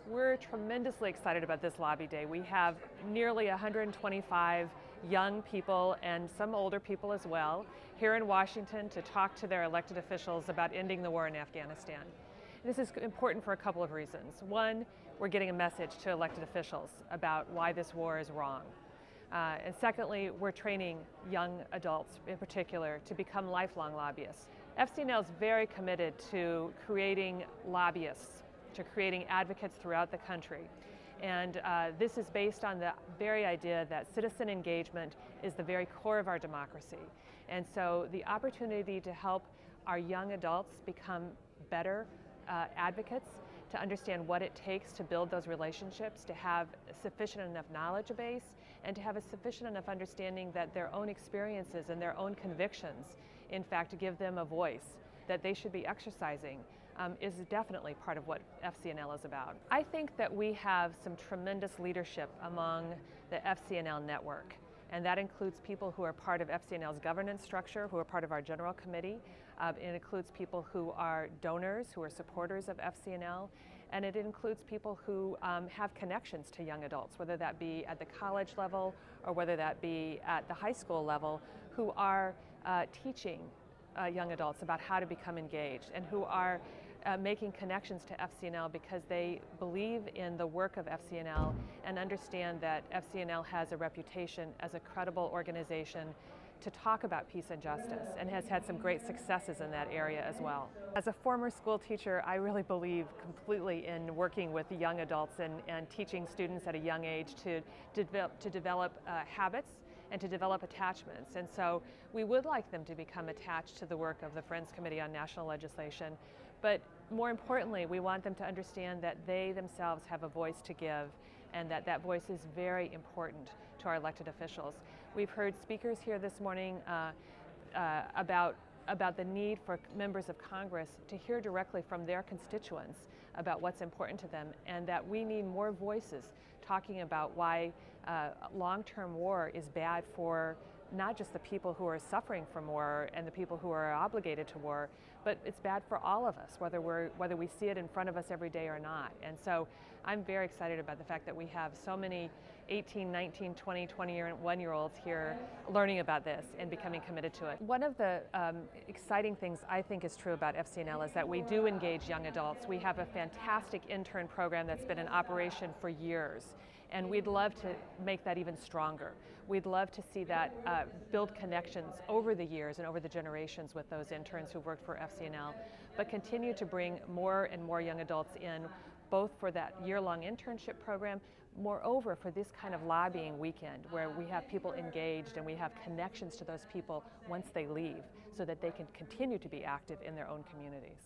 We're tremendously excited about this lobby day. We have nearly 125 young people and some older people as well here in Washington to talk to their elected officials about ending the war in Afghanistan. This is important for a couple of reasons. One, we're getting a message to elected officials about why this war is wrong. And secondly, we're training young adults in particular to become lifelong lobbyists. FCNL is very committed to creating lobbyists, to creating advocates throughout the country. And this is based on the very idea that citizen engagement is the very core of our democracy. And so the opportunity to help our young adults become better advocates, to understand what it takes to build those relationships, to have sufficient enough knowledge base, and to have a sufficient enough understanding that their own experiences and their own convictions, in fact, give them a voice that they should be exercising, is definitely part of what FCNL is about. I think that we have some tremendous leadership among the FCNL network. And that includes people who are part of FCNL's governance structure, who are part of our general committee. It includes people who are donors, who are supporters of FCNL. And it includes people who have connections to young adults, whether that be at the college level or whether that be at the high school level, who are teaching young adults about how to become engaged and who are making connections to FCNL because they believe in the work of FCNL and understand that FCNL has a reputation as a credible organization to talk about peace and justice and has had some great successes in that area as well. As a former school teacher, I really believe completely in working with young adults and teaching students at a young age to develop habits and to develop attachments. And so we would like them to become attached to the work of the Friends Committee on National Legislation. But more importantly, we want them to understand that they themselves have a voice to give and that that voice is very important to our elected officials. We've heard speakers here this morning about the need for members of Congress to hear directly from their constituents about what's important to them, and that we need more voices talking about why long-term war is bad for not just the people who are suffering from war and the people who are obligated to war, but it's bad for all of us, whether we see it in front of us every day or not. And so I'm very excited about the fact that we have so many 18, 19, 20, 21-year-olds here learning about this and becoming committed to it. One of the exciting things I think is true about FCNL is that we do engage young adults. We have a fantastic intern program that's been in operation for years, and we'd love to make that even stronger. We'd love to see that build connections over the years and over the generations with those interns who worked for FCNL, but continue to bring more and more young adults in, both for that year-long internship program, moreover for this kind of lobbying weekend where we have people engaged and we have connections to those people once they leave so that they can continue to be active in their own communities.